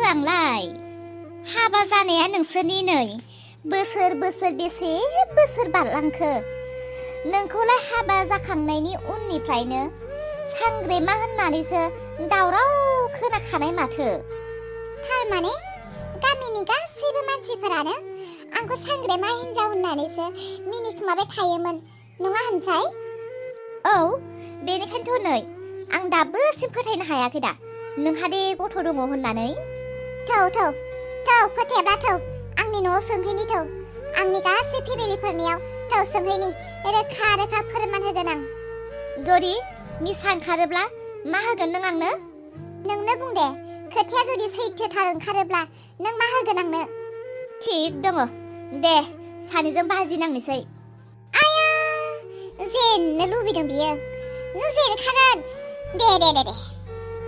आंलाय हाबा जानाया नोंसोरनि नै बोसोर बेसे बोसोर बारलांखो नोंखौलाय हाबा जाखांनायनि उननिफ्रायनो सांग्रेमा होननानैसो दावराव खोनाखानाय माथो थारमाने गामिनि गासैबो मानसिफोरानो आंखौ सांग्रेमा हिन्जाव होननानैसो मिनिखुमाबाय थायोमोन नङा होनसाय? औ बेनिखायनोथ' नै आं दाबोसिम फोथायनो हायाखै दा नोंहा दे गथ' दङ होननानै थौ फोथायाब्ला थौ आंनि न'आव सोंहैनि थौ आंनि गासै फेमिलिफोरनियाव थौ सोंहैनि रोखा फोरमान होगोन आं जुदि मिसा ओंखारोब्ला मा होगोन नों आंनो? नोंनो बुं दे खोथाया जुदि सैथोथार ओंखारोब्ला नों मा होगोन आंनो? थिग दङ दे सानैजों बाजि नांनोसै आया जेननो लुबैदों बियो नों जेनखागोन दे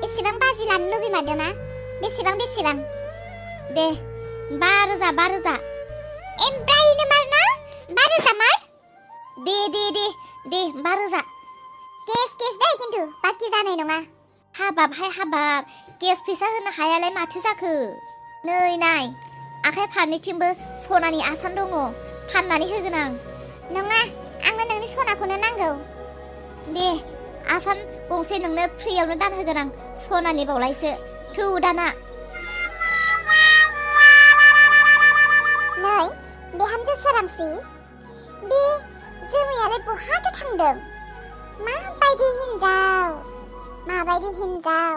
एसेबां बाजि लानो लुबैमारदों ना बेसेबां दे 5,000 एमब्रायनो मार ना 5,000 मार दे 5,000 केस दे खिन्थु बाखि जानाय नङा हाबाब केस फैसा होनो हायालाय माथो जाखो नै नाय आखाइ फारनैथिंबो सनानि आसान दङ फाननानै होगोन आं नङा आंनो नोंनि सनाखौनो नांगौ दे आसान गंसे नोंनो फ्रियावनो दान होगोन आं सनानि बावलायसो थौ दाना नै बिहामजो सोरांस्रि बे जोमैयालाय बहाथो थांदों माबायदि हिन्जाव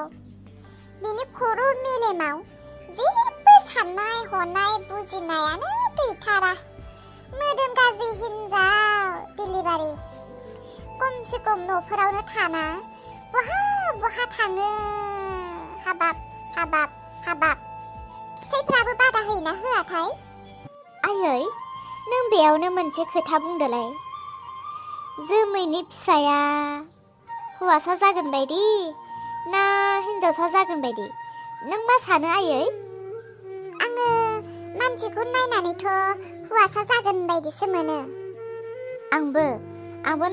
बिनि खर' मेलेमाव जेबो साननाय हनाय बुजिनायानो गैथारा मोदोम गाज्रि हिन्जाव डिलिभारि खमसे खम न'फोरावनो थाना बहा थाङो हाबाब फिसाइफ्राबो बादा होयोना होआथाय? आयै नों बेयावनो मोनसे खोथा बुंदोलाय जोमैनि फिसाया हौवासा जागोन बायदि ना हिन्जावसा जागोन बायदि नों मा सानो आयै? आङो मानसिखौ नायनानैथ' हौवासा जागोन बायदिसो मोनो आंबो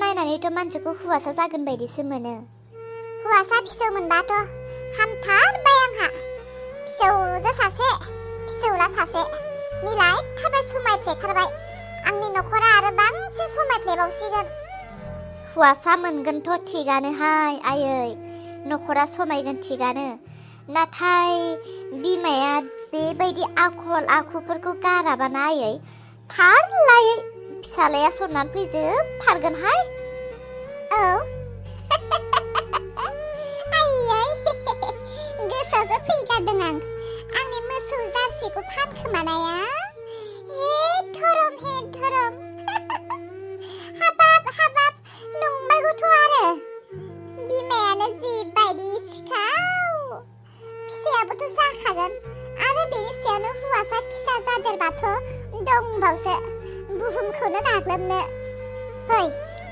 नायनानैथ' मानसिखौ हौवासा जागोन बायदिसो मोनो हौवासा फिसौ मोनबाथ' हामथारबाय आंहा फिसौजो सासे फिसौला सासे मिलायथारबाय समायफ्लेथारबाय आंनि न'खरा आरो बांसिन समायफ्लेबावसिगोन हौवासा मोनगोनथ' थिगानोहाय आयै न'खरा समायगोन थिगानो नाथाय बिमाया बेबायदि आखल आखुफोरखौ गाराबाना आयै थारलायै फिसालाया सननानै फैजोबथारगोनहाय औ आयै गोसोआवसो फैगारदों आंनि मोसौ जारसिखौ फानखोमानाया हे धरम हाबाब नंमारगौथ' आरो बिमायानो जिबायदि सिखाव फिसायाबोथ' जाखागोन आरो बेनि सायावनो हौवासा फिसा जादेरबाथ' दंबावसो बुहुमखौनो नाग्लोबनो फै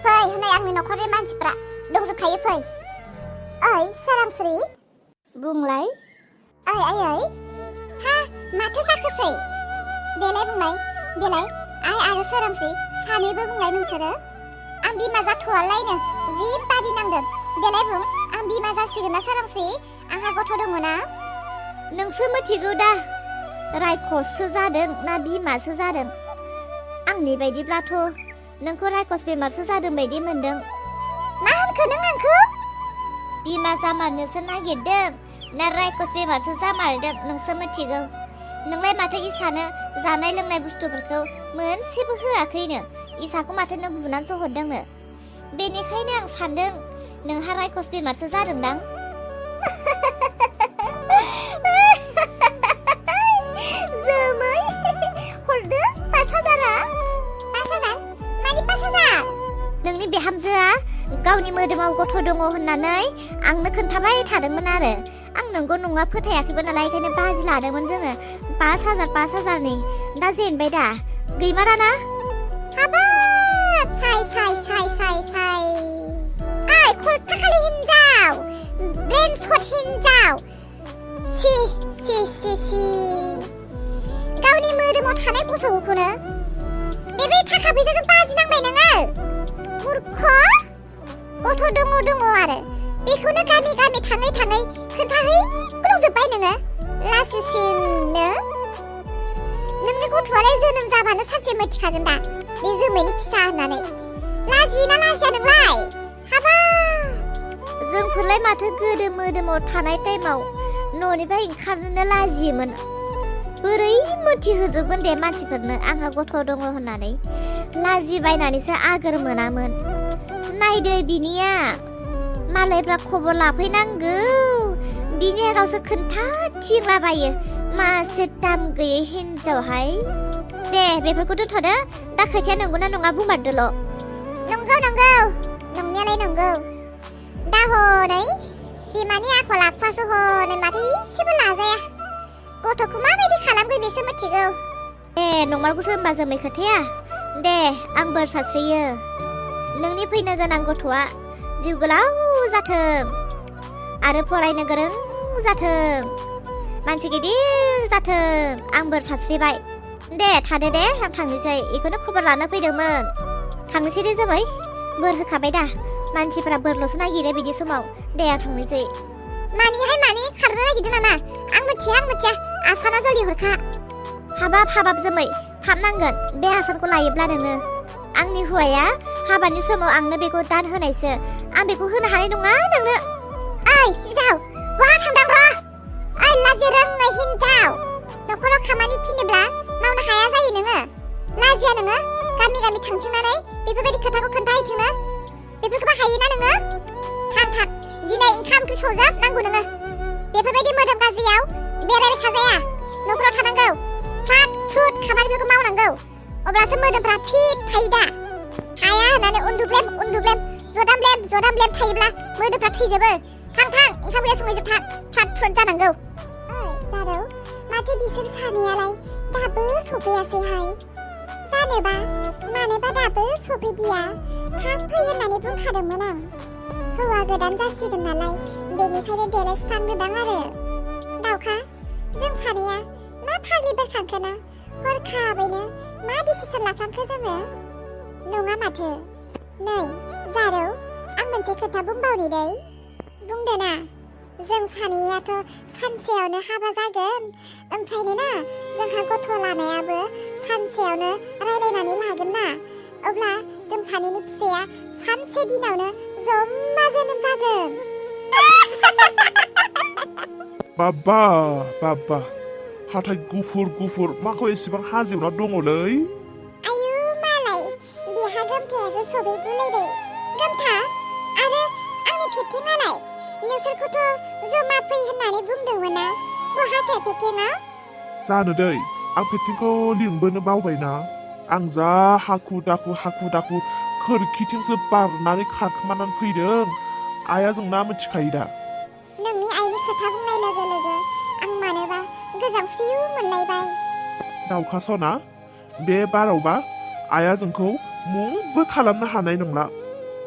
होननाय आंनि न'खरनि मानसिफ्रा दंजोबखायो फै ओइ सोरांस्रि बुंलाय आयै हा माथो जाखोसै देलाय बुंलाय आइ आरो सोरांस्रि सानैबो बुंलाय नोंसोरो आं बिमा जाथ'वालायनो जिबादि नांदों देलाय बुं आं बिमा जासिगोन ना सोरांस्रि आंहा गथ' दङ ना नोंसो मिथिगौ दा रायखससो जादों ना बिमासो जादों आंनि बायदिब्लाथ' नोंखौ रायखस बेमारसो जादों बायदि मोनदों मा होनखो नों आंखौ बिमा जामारनोसो नागिरदों ना रायखस बेमारसो जामारदों नोंसो मिथिगौ नोंलाय माथो इसानो जानाय लोंनाय बुस्थुफोरखौ मोनसेबो होआखैनो इसाखौ माथो नों बुनानैसो हरदोंनो बेनिखायनो आं सानदों नोंहा रायखस बेमारसो जादोंदां जोमै हरदो 5,000 मानि 5,000 नोंनि बिहामजोआ गावनि मोदोमाव गथ' दङ होननानै आंनो खोन्थाबाय थादोंमोन आरो आं नंगौ नङा फोथायाखैबो नालाय ओंखायनो बाजि लादोंमोन जोङो 5,000 दा जेनबाय दा गैमाराना हाबाब साय ओइ खलथाखालि हिन्जाव ब्रेन शट हिन्जाव सि गावनि मोदोमाव थानाय गथ'खौनो बे थाखा फैसाजों बाजि नांबाय नोङो मूर्ख गथ' दङ आरो बेखौनो गामि थाङै खोन्थाहैग्लुंजोब्बाय नोङो लासिसिनो नोंनि गथ'आलाय जोनोम जाबानो सानसे मिथिखागोन दा बे जोमैनि फिसा होननानै लाजियोना लाजिया नोंलाय हाबा जोंफोरलाय माथो गोदो मोदोमाव थानाय टाइमाव न'निफ्राय ओंखारनोनो लाजियोमोन बोरै मिथिहोजोबगोन दे मानसिफोरनो आंहा गथ' दङ होननानै लाजिबायनानैसो आगोर मोनामोन नायदो बिनिया मालायफ्रा खबर लाफैनांगौ बिनि गावसो खोन्थाथिंलाबायो मासे दाम गैयै हिन्जावहाय दे बेफोरखौ दोनथ'दो दा खोथाया नंगौना नङा बुंमारदोल' नंगौ नंनायालाय नंगौ दा हनै बिमानि आखल आखुवासो हनै माथो इसेबो लाजाया गथ'खौ माबायदि खालामगोन बेसो मिथिगौ दे नंमारगौसो होनबा जोमै खोथाया दे आं बोर सास्रियो नोंनि फैनो गोनां गथ'आ जिउ गोलाव जाथों आरो फरायनो गोरों जाथों मानसि गिदिर जाथों आं बोर सास्रिबाय दे थादो दे आं थांनोसै बेखौनो खबर लानो फैदोंमोन थांनोसै दे जोमै बोर होखाबाय दा मानसिफोरा बोरल'सो नागिरो बिदि समाव दे आं थांनोसै मानि खारनो नागिरदों नामा आं मिथिया आसाना जलदि हरखा हाबाब जोमै थाब नांगोन बे आसानखौ लायोब्ला नोङो आंनि हौवाया हाबानि समाव आंनो बेखौ दान होनायसो आं बेखौ होनो हानाय नङा नोंनो ओइ हिन्जाव बहा थांदों र' ओइ लाजि रोङै हिन्जाव न'खराव खामानि थिनोब्ला मावनो हाया जायो नोङो लाजिया नोङो गामि थांथिंनानै बेफोरबायदि खोथाखौ खोन्थाहैथिंनो बेफोरखौबो हायोना नोङो थां दिनै ओंखाम ओंख्रि संजोबनांगौ नोङो बेफोरबायदि मोदोम गाज्रियाव बेरायबाय थाजाया न'खराव थानांगौ फ्रात फ्रुट खामानिफोरखौ मावनांगौ अब्लासो मोदोमफ्रा फिट थायो दा हाया होननानै उन्दुब्लेम जदामब्लेम थायोब्ला मोदोमफ्रा थैजोबो थां ओंखाम गैया संहैजोब फ्रात फ्रुट जानांगौ ओइ जारौ माथो बिसोर सानैयालाय दाबो सफैयासैहाय मानोबा दाबो सफैदिया थाब फै होननानै बुंखादोंमोन आं हौवा गोदान जासिगोन नालाय बेनिखायनो देलायस्रांनोदां आरो दाउखा जों सानैया मा फाग्लि बेरखांखोना हरखाबैनो मा डिसिसन लाफ्लांखो जोङो नङा माथो नै जारौ आं मोनसे खोथा बुंबावनि दै बुंदो ना जों सानैयाथ' सानसेयावनो हाबा जागोन ओमफ्रायनो ना जोंहा गथ' लानायाबो सानसेयावनो रायलायनानै लागोन ना अब्ला जों सानैनि फिसाया सानसे दिनावनो जम्मा जोनोम जागोन बाबा हाथाय गुफुर माखौ एसेबां हाजेवना दङलै आयु मालाय बिहा गोमथायासो सफैगुलायबाय गोमथा आरो आंनि फेथेङालाय नोंसोरखौथ' जमा फै होननानै बुंदोंमोन ना बहाथो फेथेङा जानो दै आं फेथिंखौ लिंबोनो बावबायना आं जा हाखु दाखु खोरखिथिंसो बारनानै खारखोमानानै फैदों आइया जोंना मिथिखायो दा नोंनि आइनि खोथा बुंनाय लोगो आं मानोबा गोजांस्रिउ मोनलायबाय दाउखा सना बे बारावबा आइया जोंखौ मुंबो खालामनो हानाय नंला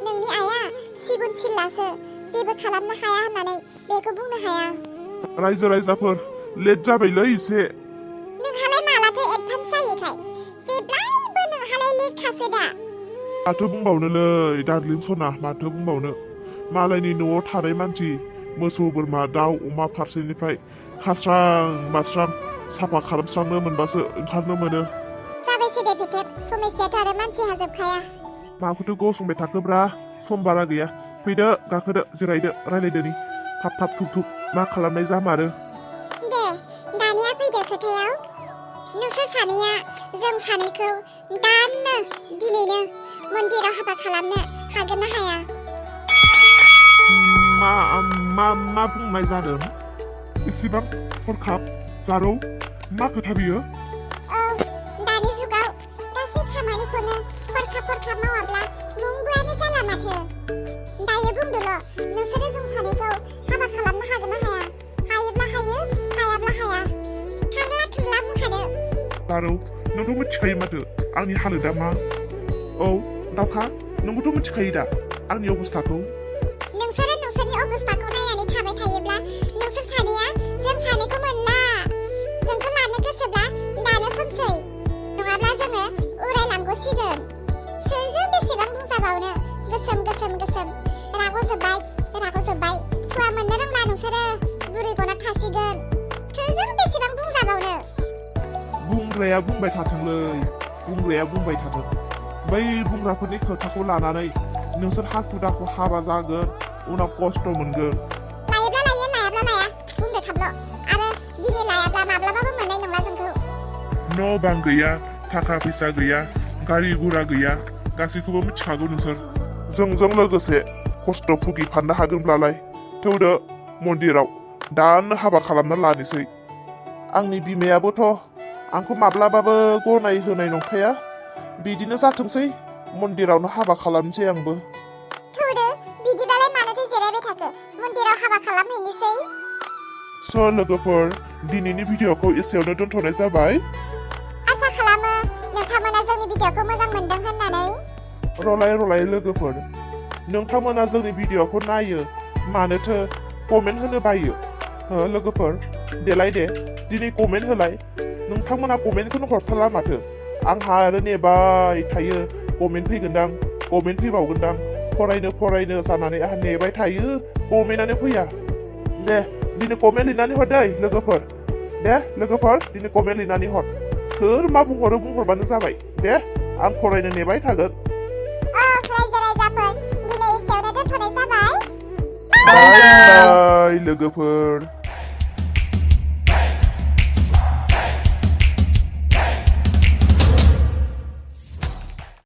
नोंनि आइया सिगुन सिल्लासो जेबो खालामनो हाया होननानै बेखौ बुंनो हाया रायजो राजाफोर लेट जाबायलै एसे नोंहालाय मालाथो एडभान्स जायोखाय जेब्लायबो नोंहालाय लेटखासो दा माथो बुंबावनोलै डार्लिं सना माथो बुंबावनो मालायनि न'आव थानाय मानसि मोसौ बोरमा दाउ अमा फारसेनिफ्राय खास्रां बास्रां साफा खालामस्रांनो मोनबासो ओंखारनो मोनो जाबायसै दे फेथेब समस्याथ' आरो मानसिहा जोबखाया माखौथो गसंबाय थाखोब्रा सम बारा गैया फैदो गाखोदो जिरायदो रायलायदोनि थाब थुब मा खालामनाय जामारो दे दानिया फैदो खोथायाव नोंसोर सानैया जों सानैखौ दानो दिनैनो मन्दिराव हाबा खालामनो हागोन ना हाया मा बुंनाय जादों एसेबां हरखाब जारौ मा खोथा बियो दानि जुगाव गासै खामानिखौनो हरखाब मावाब्ला मुंबोआनो जाला माथो दायो बुंदोल' नोंसोरो जों सानैखौ हाबा खालामनो हागोन ना हाया हायोब्ला हायो हायाब्ला हाया थोरला बुंखादो जारौ नोंथ' मिथिखायो माथो आंनि हालोदा मा औ दाउखा नोंबोथ' मिथिखायो दा आंनि अबस्थाखौ नोंसोरो नोंसोरनि अबस्थाखौ नायनानै थाबाय थायोब्ला नोंसोर सानैया जों सानैखौ मोनला जोंखौ लानो गोसोब्ला दानो समसै नङाब्ला जोङो उरायलांगौसिगोन सोरजों बेसेबां बुंजाबावनो गोसोम रागौ जोब्बाय हुवा मोननो रोंला नोंसोरो बुरै गना थासिगोन सोरजों बुंग्राया बुंबाय थाथोंलै बुंग्राया बुंबाय थाथों बै बुंग्राफोरनि खोथाखौ लानानै नोंसोर हाखु दाखु हाबा जागोन उनाव खस्थ' मोनगोन लायोब्ला लायो लायाब्ला लाया बुंदो थाबल' आरो दिनै लायाब्ला माब्लाबाबो मोननाय नंला जोंखौ न' बां गैया थाखा फैसा गैया गारि गुरा गैया गासैखौबो मिथिखागौ नोंसोर जोंजों लोगोसे खस्थ' भुगिफानो हागोनब्लालाय थौदो मन्दिराव दानो हाबा खालामना लानोसै आंनि बिमायाबोथ' आंखौ माब्लाबाबो गनाय होनाय नंखाया बिदिनो जाथोंसै मन्दिरावनो हाबा खालामनोसै आंबो थौदो बिदिबालाय मानोथो जिरायबाय थाखो मन्दिराव हाबा खालामहैनोसै स' लोगोफोर दिनैनि भिडिअ'खौ एसेयावनो दोनथ'नाय जाबाय आसा खालामो नोंथांमोना जोंनि भिडिअ'खौ मोजां मोनदों होननानै रलाय लोगोफोर नोंथांमोना जोंनि भिडिअ'खौ नायो मानोथो कमेन्ट होनो बायो लोगोफोर देलाय दे दिनै कमेन्ट होलाय नोंथांमोना कमेन्टखौनो हरथारला माथो आंहा आरो नेबाय थायो कमेन्ट फैगोनदां कमेन्ट फैबावगोनदां फरायनो जानानै आंहा नेबाय थायो कमेन्टआनो फैया दे दिनै कमेन्ट लिरनानै हर दै लोगोफोर दे लोगोफोर दिनै कमेन्ट लिरनानै हर सोर मा बुंहरो बुंहरबानो जाबाय दे आं फरायनो नेबाय थागोन रायजो राजाफोर दिनै एसेयावनो दोनथ'नाय जाबाय बाय लोगोफोर